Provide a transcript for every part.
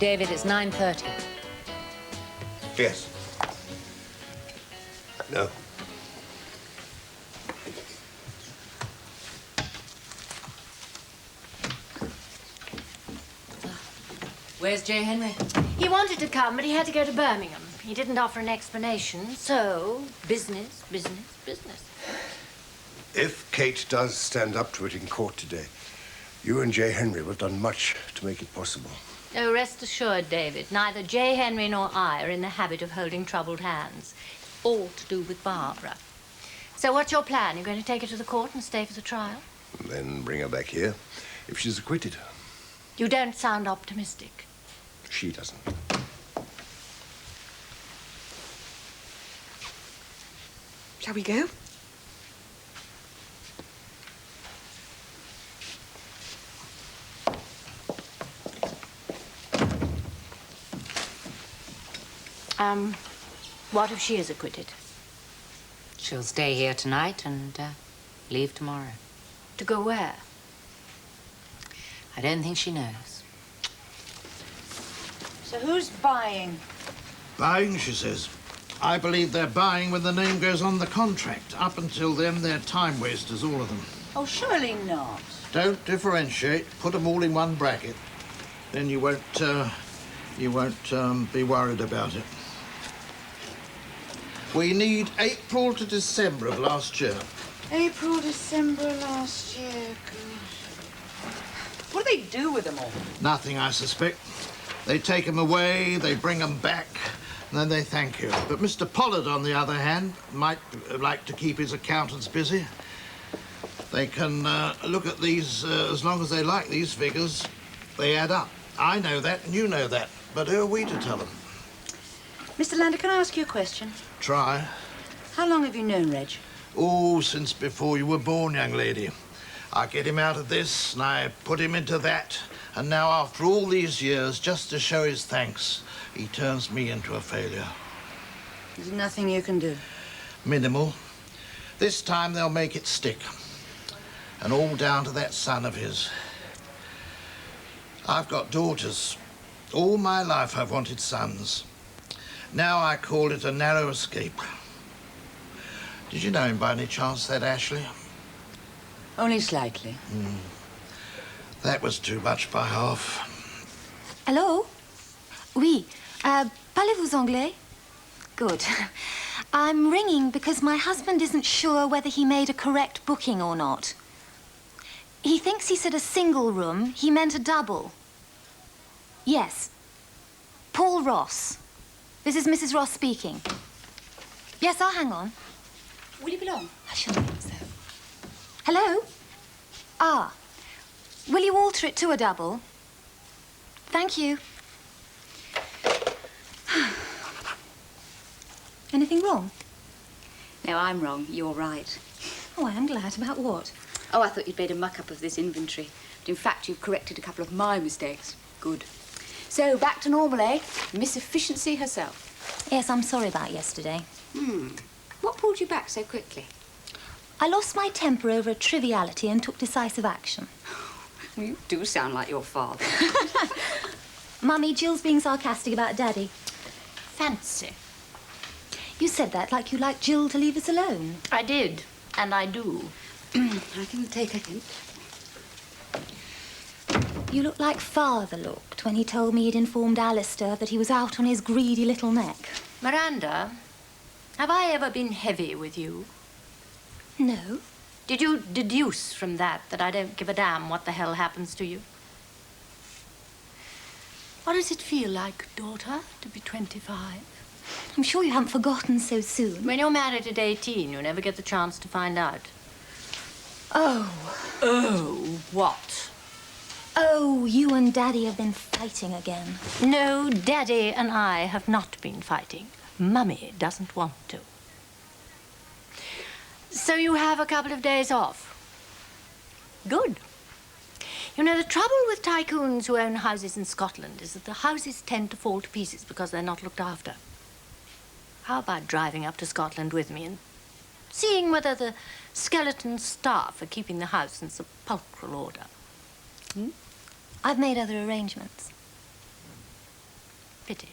David, it's 9:30. Yes. No. Where's J. Henry? He wanted to come, but he had to go to Birmingham. He didn't offer an explanation, so business, business, business. If Kate does stand up to it in court today, you and J. Henry have done much to make it possible. Oh, rest assured, David, neither J. Henry nor I are in the habit of holding troubled hands. It's all to do with Barbara. So what's your plan? You're going to take her to the court and stay for the trial? And then bring her back here if she's acquitted. You don't sound optimistic. She doesn't. Shall we go? What if she is acquitted? She'll stay here tonight and leave tomorrow. To go where? I don't think she knows. So who's buying? Buying, she says. I believe they're buying when the name goes on the contract. Up until then, they're time wasters, all of them. Oh, surely not. Don't differentiate. Put them all in one bracket. Then you won't be worried about it. We need April to December of last year. April, December last year. Gosh. What do they do with them all? Nothing, I suspect. They take them away, they bring them back, and then they thank you. But Mr. Pollard, on the other hand, might like to keep his accountants busy. They can look at these as long as they like, these figures. They add up. I know that, and you know that. But who are we to tell them? Mr. Lander, can I ask you a question? Try. How long have you known Reg? Oh, since before you were born, young lady. I get him out of this, and I put him into that. And now, after all these years, just to show his thanks, he turns me into a failure. There's nothing you can do. Minimal. This time they'll make it stick. And all down to that son of his. I've got daughters. All my life I've wanted sons. Now I call it a narrow escape. Did you know him by any chance, that Ashley? Only slightly. That was too much by half. Hello? Oui. Parlez-vous anglais? Good. I'm ringing because my husband isn't sure whether he made a correct booking or not. He thinks he said a single room. He meant a double. Yes. Paul Ross. This is Mrs. Ross speaking. Yes, I'll hang on. Will you be long? I shall think so. Hello? Ah. Will you alter it to a double? Thank you. Anything wrong? No, I'm wrong. You're right. Oh, I am glad. About what? Oh, I thought you'd made a muck-up of this inventory. But in fact, you've corrected a couple of my mistakes. Good. So, back to normal, eh? Miss Efficiency herself. Yes, I'm sorry about yesterday. What pulled you back so quickly? I lost my temper over a triviality and took decisive action. You do sound like your father. Mummy, Jill's being sarcastic about Daddy. Fancy. You said that like you liked Jill to leave us alone. I did, and I do. I can take a hint. You look like Father looked when he told me he'd informed Alistair that he was out on his greedy little neck. Miranda, have I ever been heavy with you? No. Did you deduce from that I don't give a damn what the hell happens to you? What does it feel like, daughter, to be 25? I'm sure you haven't forgotten so soon. When you're married at 18, you never get the chance to find out. Oh. Oh, what? Oh, you and Daddy have been fighting again. No, Daddy and I have not been fighting. Mummy doesn't want to. So you have a couple of days off. Good. You know, the trouble with tycoons who own houses in Scotland is that the houses tend to fall to pieces because they're not looked after. How about driving up to Scotland with me and seeing whether the skeleton staff are keeping the house in sepulchral order? I've made other arrangements. Pity.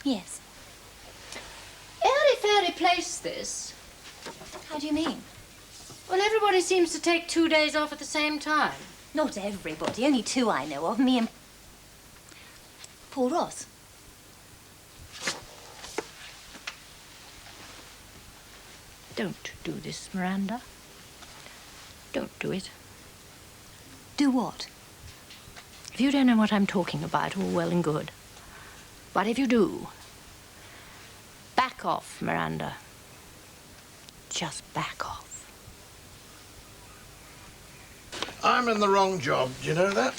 Yes. Airy-fairy place, this. How do you mean? Well, everybody seems to take 2 days off at the same time. Not everybody. Only 2 I know of. Me and Paul Ross. Don't do this, Miranda. Don't do it. Do what? If you don't know what I'm talking about, all well and good. But if you do, back off, Miranda. Just back off. I'm in the wrong job, do you know that?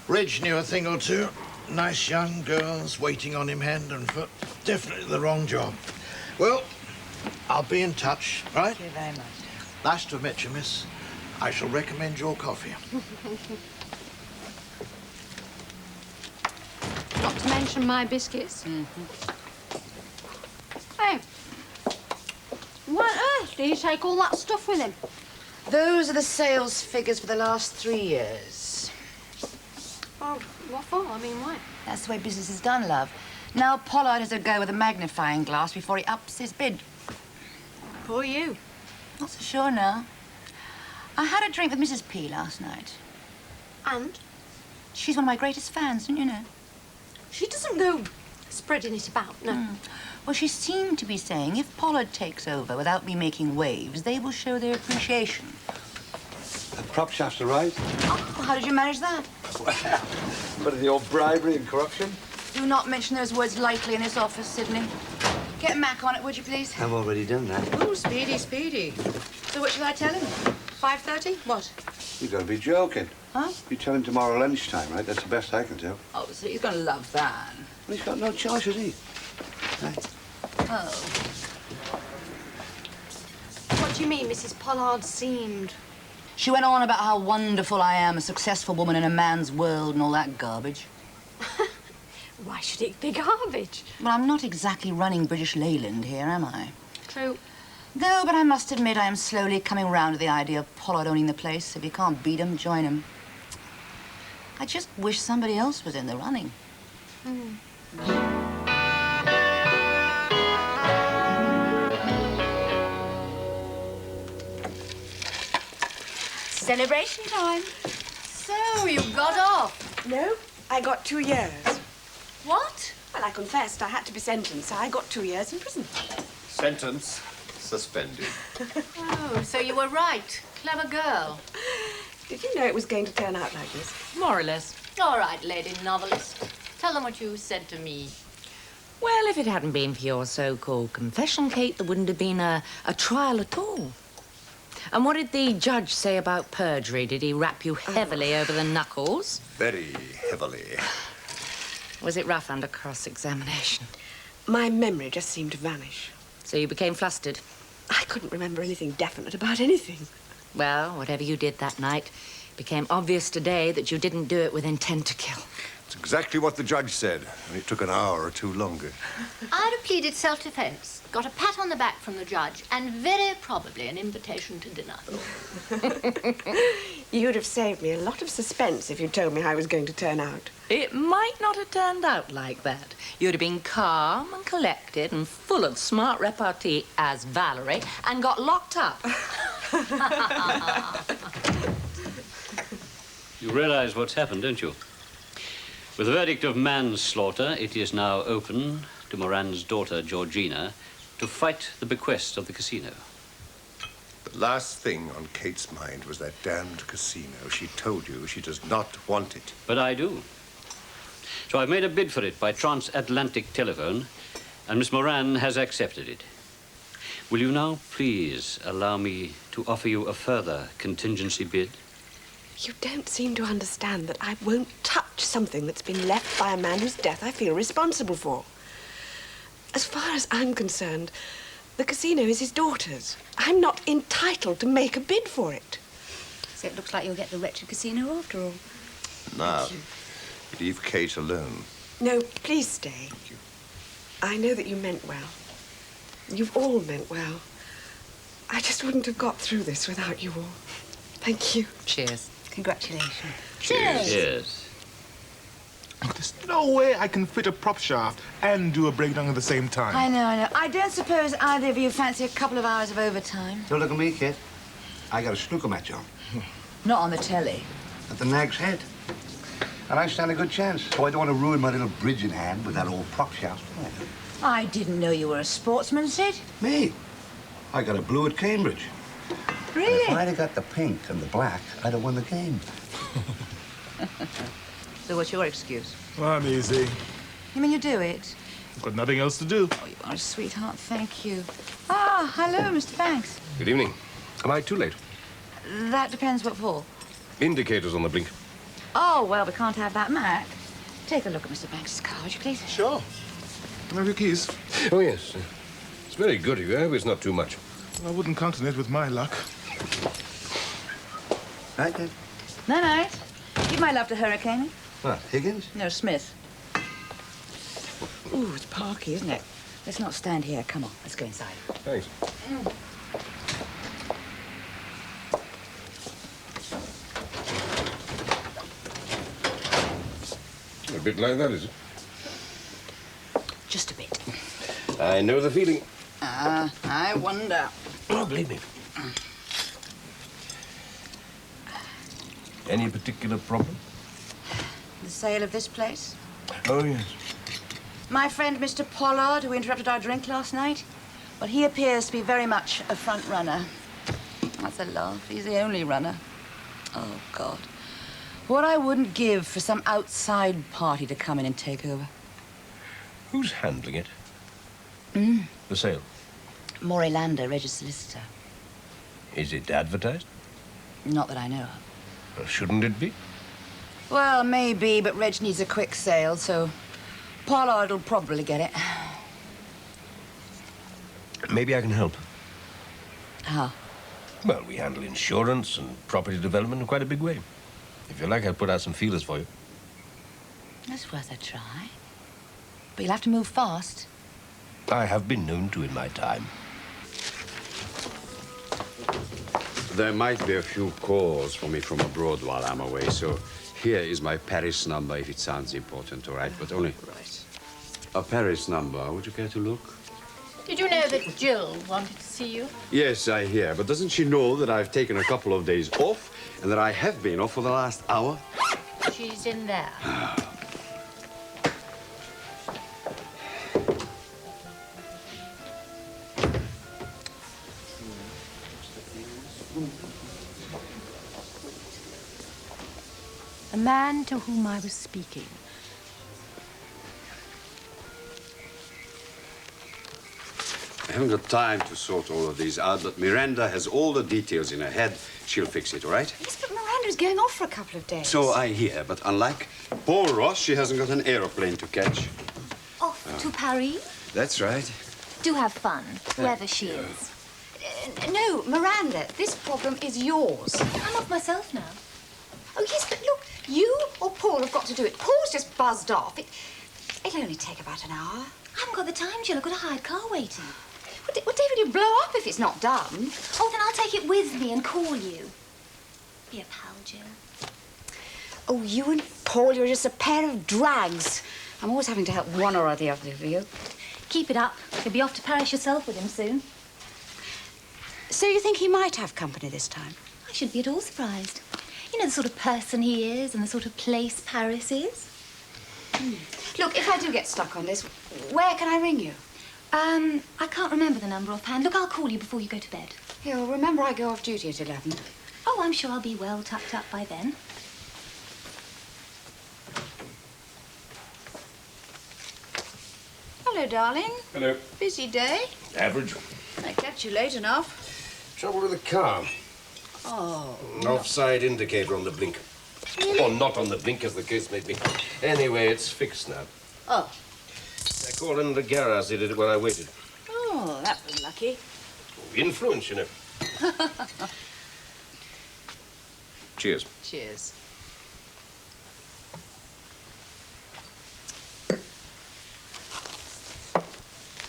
Reg knew a thing or two. Nice young girls waiting on him hand and foot. Definitely the wrong job. Well, I'll be in touch, right? Thank you very much. Nice to have met you, miss. I shall recommend your coffee. Not to mention my biscuits. Hey, why on earth did he take all that stuff with him? Those are the sales figures for the last 3 years. Oh, what for? I mean, why? That's the way business is done, love. Now Pollard has a go with a magnifying glass before he ups his bid. Poor you. Not so sure now. I had a drink with Mrs. P last night. And? She's one of my greatest fans, didn't you know? She doesn't go spreading it about, no. Well, she seemed to be saying if Pollard takes over without me making waves, they will show their appreciation. The prop shaft's arrived. Oh, how did you manage that? What are the old bribery and corruption? Do not mention those words lightly in this office, Sydney. Get Mac on it, would you, please? I've already done that. Oh, speedy, speedy. So what shall I tell him? 5:30? What? You've got to be joking. Huh? You tell him tomorrow lunchtime, right? That's the best I can do. Oh, so he's going to love that. Well, he's got no choice, has he? Right. Oh. What do you mean, Mrs. Pollard seemed? She went on about how wonderful I am, a successful woman in a man's world and all that garbage. Why should it be garbage? Well, I'm not exactly running British Leyland here, am I? True. No, but I must admit I am slowly coming round to the idea of Pollard owning the place. If you can't beat him, join him. I just wish somebody else was in the running. Celebration time. So, you got off. No, I got 2 years. What? Well, I confessed I had to be sentenced, so I got 2 years in prison. Sentence suspended. Oh, so you were right. Clever girl. Did you know it was going to turn out like this? More or less. All right, lady novelist. Tell them what you said to me. Well, if it hadn't been for your so-called confession, Kate, there wouldn't have been a trial at all. And what did the judge say about perjury? Did he rap you heavily over the knuckles? Very heavily. Was it rough under cross-examination? My memory just seemed to vanish. So you became flustered? I couldn't remember anything definite about anything. Well, whatever you did that night, it became obvious today that you didn't do it with intent to kill. It's exactly what the judge said, and it took an hour or two longer. I'd have pleaded self-defense, got a pat on the back from the judge, and very probably an invitation to dinner. You'd have saved me a lot of suspense if you'd told me how it was going to turn out. It might not have turned out like that. You'd have been calm and collected and full of smart repartee as Valerie and got locked up. You realize what's happened, don't you? With the verdict of manslaughter, it is now open to Moran's daughter, Georgina, to fight the bequest of the casino. The last thing on Kate's mind was that damned casino. She told you she does not want it. But I do. So I've made a bid for it by transatlantic telephone, and Miss Moran has accepted it. Will you now please allow me to offer you a further contingency bid? You don't seem to understand that I won't touch something that's been left by a man whose death I feel responsible for. As far as I'm concerned, the casino is his daughter's. I'm not entitled to make a bid for it. So it looks like you'll get the wretched casino after all. Now, leave Kate alone. No, please stay. Thank you. I know that you meant well. You've all meant well. I just wouldn't have got through this without you all. Thank you. Cheers. Congratulations. Yes. There's no way I can fit a prop shaft and do a breakdown at the same time. I know. I don't suppose either of you fancy a couple of hours of overtime. Don't look at me, kid. I got a snooker match on. Not on the telly. At the Nag's Head. And I stand a good chance. So I don't want to ruin my little bridge in hand with that old prop shaft. I didn't know you were a sportsman, Sid. Me? I got a blue at Cambridge. Really? If I'd have got the pink and the black, I'd have won the game. So what's your excuse? Well, I'm easy. You mean you do it? I've got nothing else to do. Oh, you are a sweetheart. Thank you. Ah, hello, Mr. Banks. Good evening. Am I too late? That depends what for. Indicators on the blink. Oh, well, we can't have that, Mac. Take a look at Mr. Banks' car, would you please? Sure. Can I have your keys? Oh, yes. It's very good of you. I hope it's not too much. Well, I wouldn't count on it with my luck. Right, kid? Night-night. Give my love to Hurricane. What, Higgins? No, Smith. Ooh, it's parky, isn't it? Let's not stand here. Come on, let's go inside. Thanks. A bit like that, is it? Just a bit. I know the feeling. I wonder. Oh, believe me. Any particular problem? The sale of this place? Oh, yes. My friend, Mr. Pollard, who interrupted our drink last night, well, he appears to be very much a front runner. That's a laugh. He's the only runner. Oh, God. What I wouldn't give for some outside party to come in and take over. Who's handling it? The sale? Morry, registered solicitor. Is it advertised? Not that I know of. Well, shouldn't it be? Well, maybe, but Reg needs a quick sale, so Pollard will probably get it. Maybe I can help. How? Well, we handle insurance and property development in quite a big way. If you like, I'll put out some feelers for you. That's worth a try. But you'll have to move fast. I have been known to in my time. There might be a few calls for me from abroad while I'm away, so here is my Paris number if it sounds important, all right? But only a Paris number. Would you care to look? Did you know that Jill wanted to see you? Yes, I hear. But doesn't she know that I've taken a couple of days off and that I have been off for the last hour? She's in there. The man to whom I was speaking. I haven't got time to sort all of these out, but Miranda has all the details in her head. She'll fix it, all right? Yes, but Miranda's going off for a couple of days. So I hear, but unlike Paul Ross, she hasn't got an aeroplane to catch. Off to Paris? That's right. Do have fun, whoever she is. No, Miranda, this problem is yours. I'm off myself now. Oh, yes, but look, you or Paul have got to do it. Paul's just buzzed off. It'll only take about an hour. I haven't got the time, Jill. I've got a hired car waiting. Well, David, you blow up if it's not done. Oh, then I'll take it with me and call you. Be a pal, Jill. Oh, you and Paul, you're just a pair of drags. I'm always having to help one or the other of you. Keep it up. You'll be off to Paris yourself with him soon. So you think he might have company this time? I shouldn't be at all surprised. You know the sort of person he is and the sort of place Paris is. Look, if I do get stuck on this, where can I ring you? I can't remember the number offhand. Look, I'll call you before you go to bed. Yeah, well, remember I go off duty at 11. Oh, I'm sure I'll be well tucked up by then. Hello, darling. Hello. Busy day? Average. I kept you late enough. Trouble with the car. Oh. An offside indicator on the blink. Really? Or not on the blink, as the case may be. Anyway, it's fixed now. Oh. I called in the garage. They did it while I waited. Oh, that was lucky. Influence, you know. Cheers. Cheers.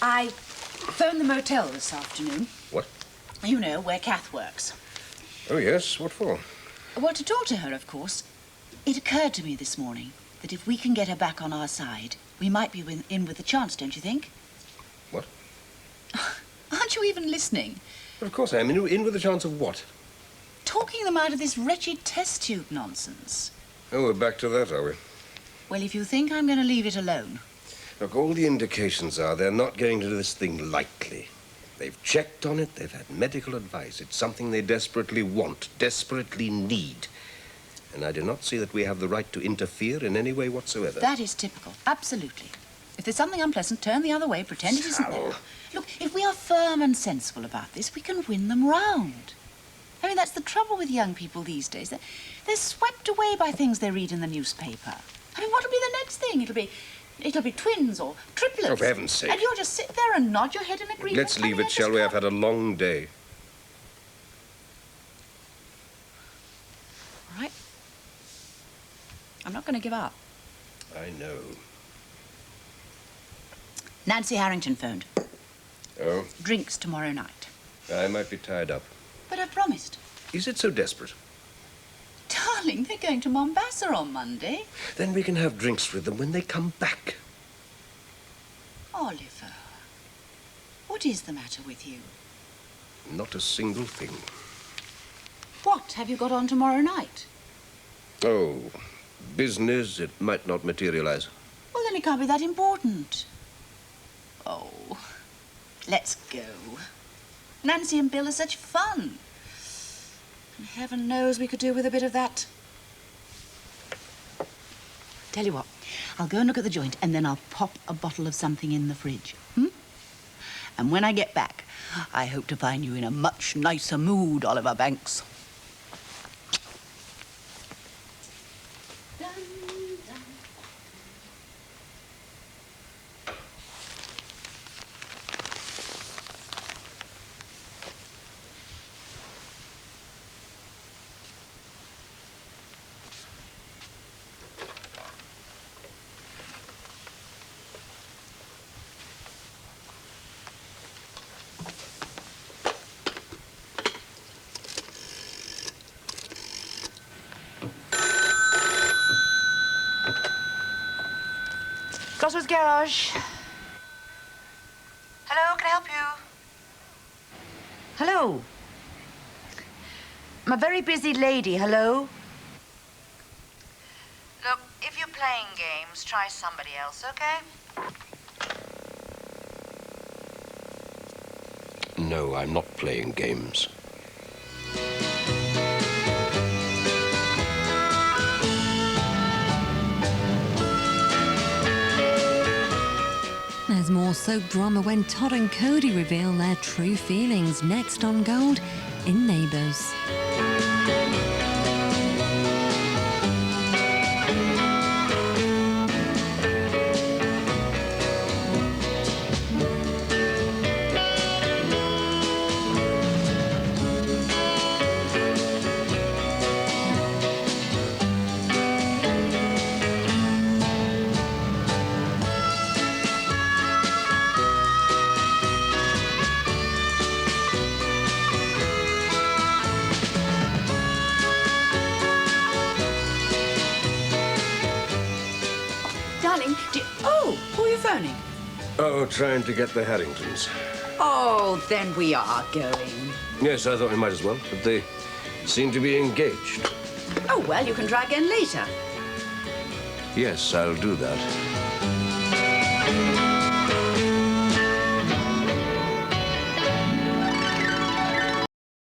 I phoned the motel this afternoon. What? You know, where Kath works. Oh, yes. What for? Well, to talk to her, of course. It occurred to me this morning. that if we can get her back on our side, we might be in with a chance, don't you think? What? Aren't you even listening? Well, of course I am. In with a chance of what? Talking them out of this wretched test tube nonsense. Oh, we're back to that, are we? Well, if you think I'm going to leave it alone. Look, all the indications are they're not going to do this thing lightly. They've checked on it, they've had medical advice. It's something they desperately want, desperately need. And I do not see that we have the right to interfere in any way whatsoever. That is typical, absolutely. If there's something unpleasant, turn the other way, pretend it isn't there. Look, if we are firm and sensible about this, we can win them round. I mean, that's the trouble with young people these days. They're swept away by things they read in the newspaper. I mean, what'll be the next thing? It'll be twins or triplets. Oh, for heaven's sake. And you'll just sit there and nod your head in agreement. Let's leave it, shall we? I've had a long day. All right. I'm not going to give up. I know. Nancy Harrington phoned. Oh? Drinks tomorrow night. I might be tied up. But I promised. Is it so desperate? Darling, they're going to Mombasa on Monday. Then we can have drinks with them when they come back. Oliver, what is the matter with you? Not a single thing. What have you got on tomorrow night? Oh, business. It might not materialize. Well, then it can't be that important. Oh, let's go. Nancy and Bill are such fun. And heaven knows we could do with a bit of that. Tell you what, I'll go and look at the joint and then I'll pop a bottle of something in the fridge. And when I get back, I hope to find you in a much nicer mood, Oliver Banks. Crossroads Garage. Hello, can I help you? Hello. I'm a very busy lady, hello? Look, if you're playing games, try somebody else, okay? No, I'm not playing games. There's more soap drama when Todd and Cody reveal their true feelings next on Gold in Neighbours. Oh, trying to get the Harringtons. Oh, then we are going. Yes, I thought we might as well, but they seem to be engaged. Oh, well, you can try again later. Yes, I'll do that.